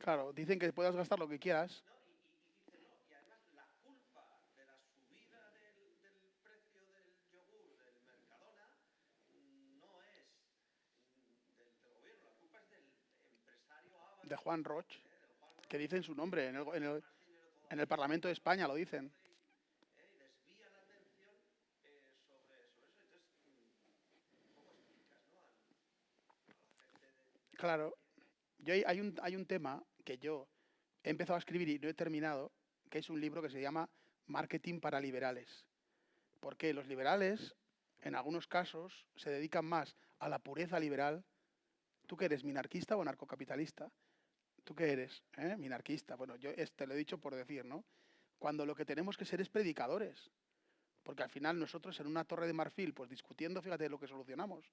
Claro, dicen que puedas gastar lo que quieras. De Juan Roch, que dicen su nombre en el Parlamento de España, lo dicen. Claro, hay un tema que yo he empezado a escribir y no he terminado, que es un libro que se llama Marketing para liberales. Porque los liberales, en algunos casos, se dedican más a la pureza liberal. ¿Tú qué eres, minarquista o anarcocapitalista? ¿Tú qué eres? Minarquista. Bueno, yo te lo he dicho por decir, ¿no? Cuando lo que tenemos que ser es predicadores. Porque al final nosotros en una torre de marfil, pues discutiendo, fíjate lo que solucionamos.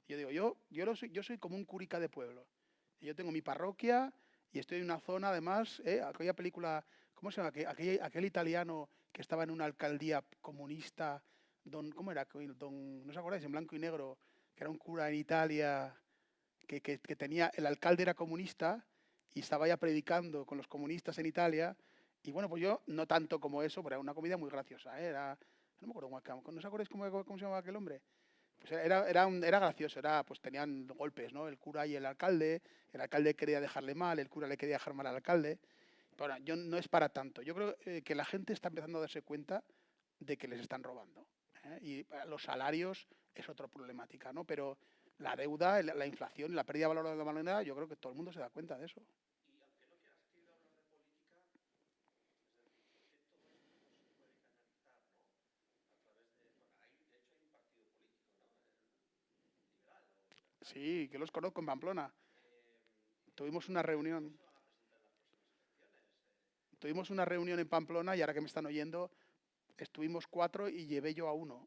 Yo digo, yo soy como un curica de pueblo. Y yo tengo mi parroquia y estoy en una zona, además, aquella película, ¿cómo se llama? Aquel italiano que estaba en una alcaldía comunista, ¿cómo era? ¿No os acordáis? En blanco y negro, que era un cura en Italia, que tenía, el alcalde era comunista y estaba ya predicando con los comunistas en Italia. Y bueno, pues yo no tanto como eso, pero era una comida muy graciosa. No me acuerdo, ¿no os acordáis cómo se llamaba aquel hombre? Pues era gracioso, pues tenían golpes, ¿no? El cura y el alcalde quería dejarle mal, el cura le quería dejar mal al alcalde. Pero bueno, no es para tanto. Yo creo que la gente está empezando a darse cuenta de que les están robando. Y los salarios es otra problemática, ¿no? Pero la deuda, la inflación, la pérdida de valor de la moneda, yo creo que todo el mundo se da cuenta de eso. Sí, que los conozco en Pamplona. tuvimos una reunión. Tuvimos una reunión en Pamplona y ahora que me están oyendo, estuvimos 4 y llevé yo a uno.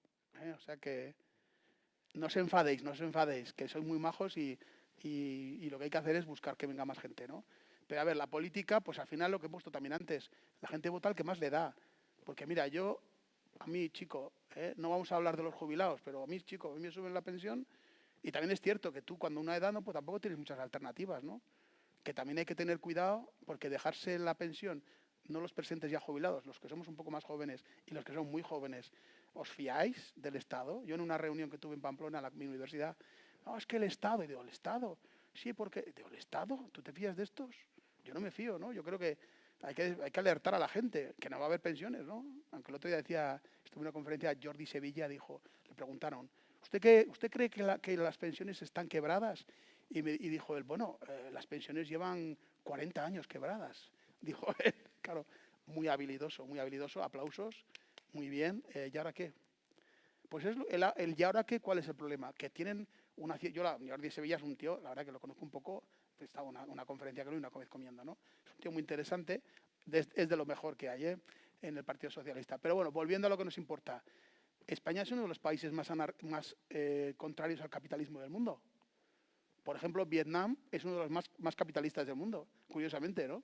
O sea que no os enfadéis, no os enfadéis, que sois muy majos y lo que hay que hacer es buscar que venga más gente, ¿no? Pero a ver, la política, pues al final lo que he puesto también antes, la gente vota al que más le da. Porque mira, a mí, chico, no vamos a hablar de los jubilados, pero a mí, chico, a mí me suben la pensión y también es cierto que tú cuando una edad no, pues tampoco tienes muchas alternativas, ¿no? Que también hay que tener cuidado porque dejarse la pensión, no los presentes ya jubilados, los que somos un poco más jóvenes y los que son muy jóvenes, ¿os fiáis del Estado? Yo en una reunión que tuve en Pamplona, en mi universidad, no, es que el Estado, y digo, ¿el Estado? Sí, porque, digo, ¿el Estado? ¿Tú te fías de estos? Yo no me fío, ¿no? Yo creo que hay que alertar a la gente, que no va a haber pensiones, ¿no? Aunque el otro día estuve en una conferencia, Jordi Sevilla dijo, le preguntaron, ¿usted cree que las pensiones están quebradas? Y dijo él, bueno, las pensiones llevan 40 años quebradas. Dijo él, claro, muy habilidoso, aplausos, muy bien. ¿Y ahora qué? Pues es ¿y ahora qué? ¿Cuál es el problema? Que tienen Jordi Sevilla es un tío, la verdad que lo conozco un poco, he estado en una conferencia con él una vez comiendo, ¿no? Es un tío muy interesante, es de lo mejor que hay en el Partido Socialista. Pero bueno, volviendo a lo que nos importa, España es uno de los países más contrarios al capitalismo del mundo. Por ejemplo, Vietnam es uno de los más capitalistas del mundo, curiosamente, ¿no?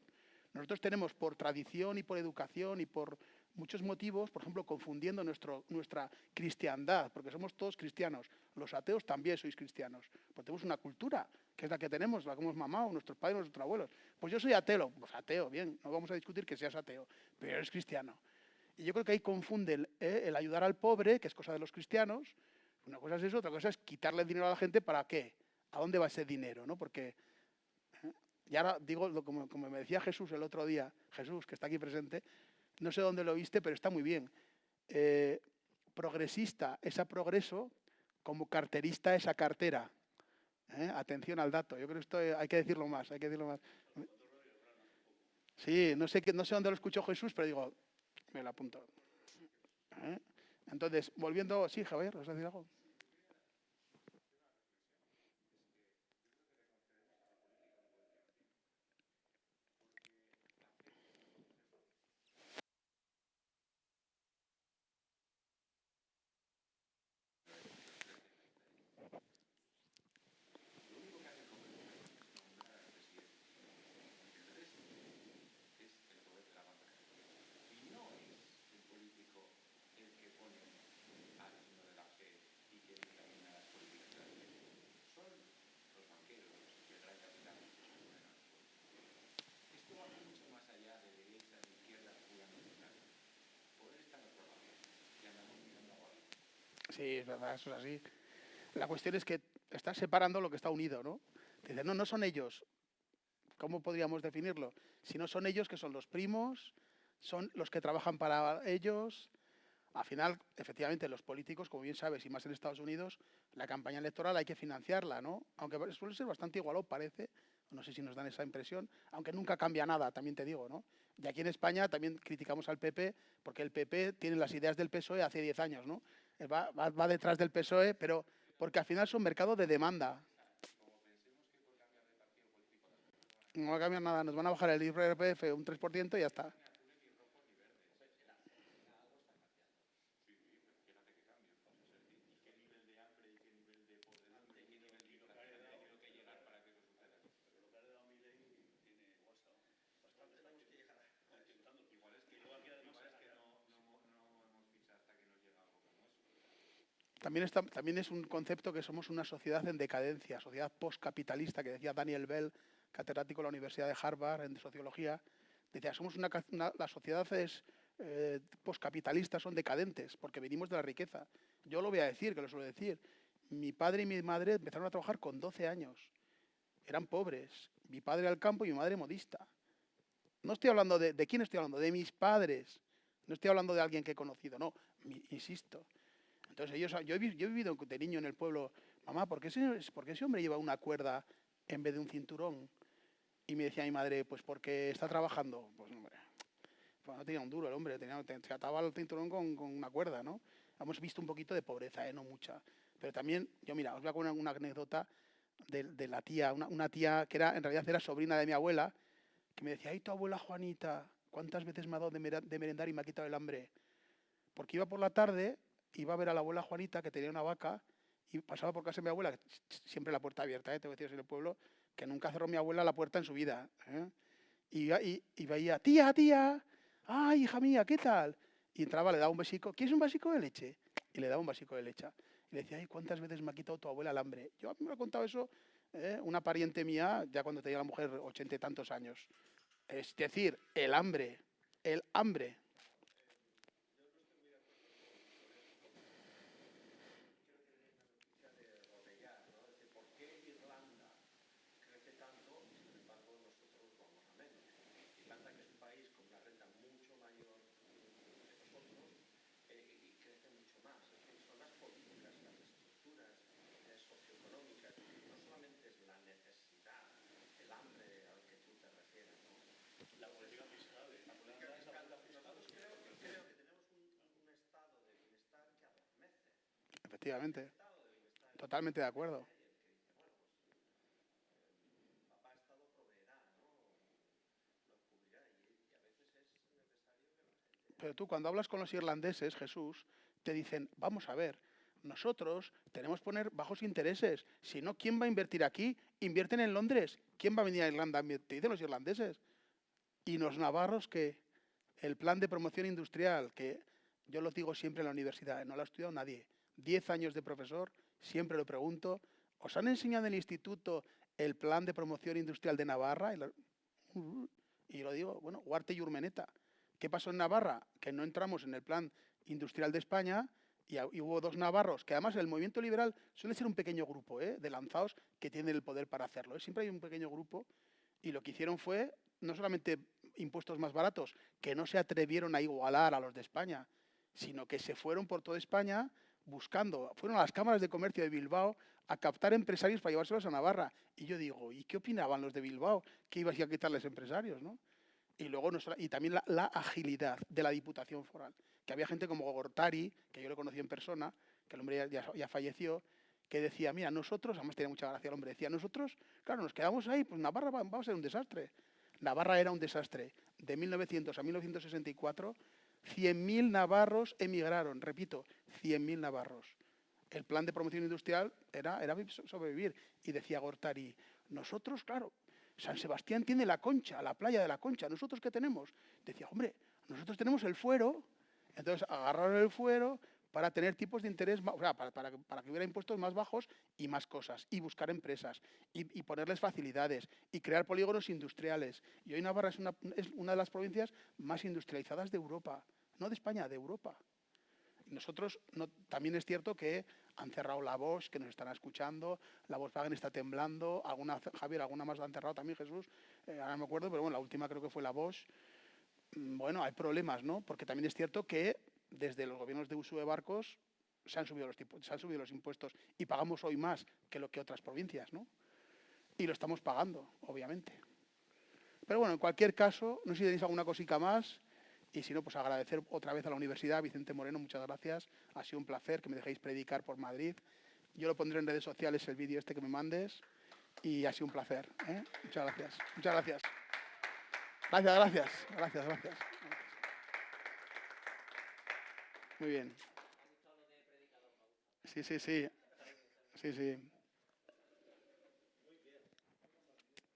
Nosotros tenemos por tradición y por educación y por muchos motivos, por ejemplo, confundiendo nuestra cristiandad, porque somos todos cristianos. Los ateos también sois cristianos, porque tenemos una cultura, que es la que tenemos, la que hemos mamado, nuestros padres, nuestros abuelos. Pues yo soy ateo, pues ateo, bien, no vamos a discutir que seas ateo, pero eres cristiano. Y yo creo que ahí confunden el ayudar al pobre, que es cosa de los cristianos, una cosa es eso, otra cosa es quitarle dinero a la gente, ¿para qué? ¿A dónde va ese dinero? ¿No? Porque, y ahora digo, como me decía Jesús el otro día, Jesús, que está aquí presente, no sé dónde lo viste, pero está muy bien. Progresista es a progreso, como carterista es a cartera. Atención al dato, yo creo que esto hay que decirlo más, hay que decirlo más. Sí, no sé dónde lo escuchó Jesús, pero digo, me lo apunto. Entonces, volviendo, sí, Javier, ¿vas a decir algo? Sí, es verdad, eso es así. La cuestión es que estás separando lo que está unido, ¿no? Dices, no, no son ellos. ¿Cómo podríamos definirlo? Si no son ellos, que son los primos, son los que trabajan para ellos. Al final, efectivamente, los políticos, como bien sabes, y más en Estados Unidos, la campaña electoral hay que financiarla, ¿no? Aunque suele ser bastante igualado, parece. No sé si nos dan esa impresión, aunque nunca cambia nada, también te digo, ¿no? Y aquí en España también criticamos al PP, porque el PP tiene las ideas del PSOE hace 10 años, ¿no? Va detrás del PSOE, pero porque al final es un mercado de demanda. No va a cambiar nada, nos van a bajar el IRPF un 3% y ya está. También es un concepto que somos una sociedad en decadencia, sociedad postcapitalista, que decía Daniel Bell, catedrático de la Universidad de Harvard en sociología. Decía, las sociedades postcapitalistas son decadentes porque venimos de la riqueza. Yo lo voy a decir, que lo suelo decir. Mi padre y mi madre empezaron a trabajar con 12 años. Eran pobres. Mi padre al campo y mi madre modista. No estoy hablando de quién estoy hablando, de mis padres. No estoy hablando de alguien que he conocido, no, insisto. Entonces yo he vivido de niño en el pueblo, mamá, por qué ese hombre lleva una cuerda en vez de un cinturón? Y me decía mi madre, pues porque está trabajando. Pues, hombre, pues no tenía un duro el hombre, se ataba el cinturón con una cuerda, ¿no? Hemos visto un poquito de pobreza, no mucha. Pero también, yo mira, os voy a contar una anécdota. de la tía, una tía que en realidad era sobrina de mi abuela, que me decía, ay, tu abuela Juanita, ¿cuántas veces me ha dado de merendar y me ha quitado el hambre? Porque iba por la tarde, iba a ver a la abuela Juanita, que tenía una vaca, y pasaba por casa de mi abuela, siempre la puerta abierta, tengo que decir en el pueblo, que nunca cerró mi abuela la puerta en su vida. Y veía, tía, tía, ay, hija mía, ¿qué tal? Y entraba, le daba un besico, ¿quieres un basico de leche? Y le daba un basico de leche. Y le decía, ay, ¿cuántas veces me ha quitado tu abuela el hambre? Yo a mí me lo ha contado eso, una pariente mía, ya cuando tenía la mujer 80 y tantos años. Es decir, el hambre, el hambre. Efectivamente, totalmente de acuerdo. Pero tú cuando hablas con los irlandeses, Jesús, te dicen, vamos a ver, nosotros tenemos que poner bajos intereses. Si no, ¿quién va a invertir aquí? Invierten en Londres. ¿Quién va a venir a Irlanda? Te dicen los irlandeses. Y los navarros que el plan de promoción industrial, que yo lo digo siempre en la universidad, no lo ha estudiado nadie. 10 años de profesor, siempre lo pregunto. ¿Os han enseñado en el instituto el plan de promoción industrial de Navarra? Y lo digo, bueno, Huarte y Urmeneta. ¿Qué pasó en Navarra? Que no entramos en el plan industrial de España y hubo dos navarros, que además el movimiento liberal suele ser un pequeño grupo de lanzados que tienen el poder para hacerlo. Siempre hay un pequeño grupo y lo que hicieron fue no solamente impuestos más baratos, que no se atrevieron a igualar a los de España, sino que se fueron por toda España buscando, fueron a las cámaras de comercio de Bilbao a captar empresarios para llevárselos a Navarra. Y yo digo, ¿y qué opinaban los de Bilbao? Que ibas a quitarles empresarios, ¿no? Y luego y también la agilidad de la Diputación Foral, que había gente como Gortari, que yo lo conocí en persona, que el hombre ya falleció, que decía, mira, nosotros, además tenía mucha gracia el hombre, decía, nosotros, claro, nos quedamos ahí, pues Navarra va a ser un desastre. Navarra era un desastre. De 1900 a 1964, 100.000 navarros emigraron, repito, 100.000 navarros. El plan de promoción industrial era sobrevivir. Y decía Gortari, nosotros, claro, San Sebastián tiene la Concha, la playa de la Concha. ¿Nosotros qué tenemos? Decía, hombre, nosotros tenemos el fuero. Entonces agarraron el fuero para tener tipos de interés, o sea, para que hubiera impuestos más bajos y más cosas, y buscar empresas, y ponerles facilidades, y crear polígonos industriales. Y hoy Navarra es una de las provincias más industrializadas de Europa, no de España, de Europa. Nosotros también es cierto que han cerrado la Bosch, que nos están escuchando, la Volkswagen está temblando, Javier, alguna más la han cerrado también, Jesús, ahora no me acuerdo, pero bueno, la última creo que fue la Bosch. Bueno, hay problemas, ¿no? Porque también es cierto que desde los gobiernos de uso de barcos se han subido los impuestos y pagamos hoy más que lo que otras provincias, ¿no? Y lo estamos pagando, obviamente. Pero bueno, en cualquier caso, no sé si tenéis alguna cosita más. Y si no, pues agradecer otra vez a la universidad. Vicente Moreno, muchas gracias. Ha sido un placer que me dejéis predicar por Madrid. Yo lo pondré en redes sociales, el vídeo este que me mandes. Y ha sido un placer. Muchas gracias. Muchas gracias. Gracias. Muy bien. Sí.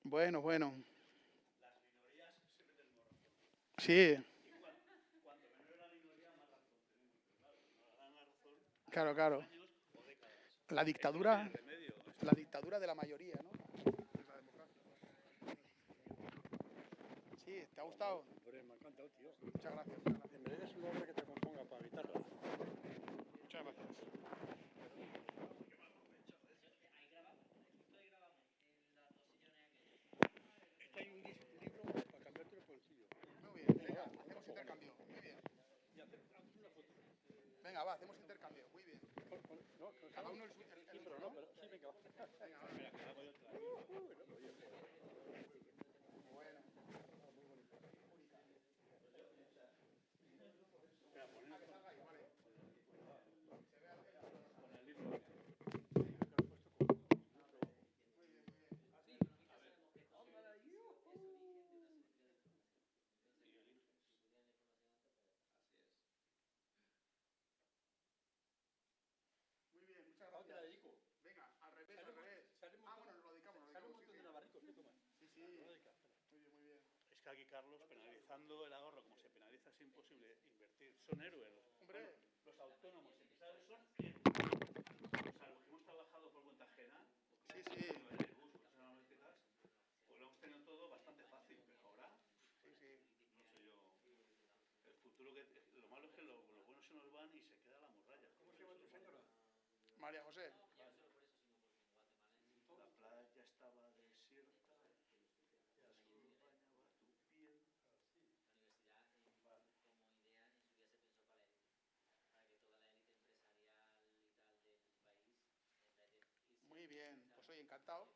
Bueno. Sí, claro. La dictadura de la mayoría, ¿no? Sí, ¿te ha gustado? Hombre, me ha encantado, tío. Muchas gracias. Me des un nombre que te componga para guitarra. Muchas gracias. Este hay un libro para cambiarte el bolsillo. Muy bien, venga, hacemos intercambio. Muy bien. Y hacemos una foto. Venga, va, hacemos intercambio. Muy bien. Cada uno el suyo. Sí, pero no, pero sí, venga, va. Venga, va. Mira, que hago yo otra. Bueno. Espera, poner Que salga ahí, vale. con el libro. Que lo he puesto con otro. está aquí Carlos penalizando el ahorro, como se penaliza, es imposible invertir. Son héroes. Hombre. Los autónomos empresarios son héroes. O sea, los que hemos trabajado por cuenta ajena, Sí, sí. en el bus, pues lo hemos tenido todo bastante fácil, pero ahora, Sí, sí. no sé yo, el futuro que... Lo malo es que los buenos se nos van y se queda la morralla. ¿Cómo se llama tu señora? María José. La playa estaba desierta, el sol bañaba tu piel. La universidad, como idea, en su día se pensó para la élite, para que toda la élite empresarial y tal del país, en vez de irse Muy bien. Pues oye, encantado.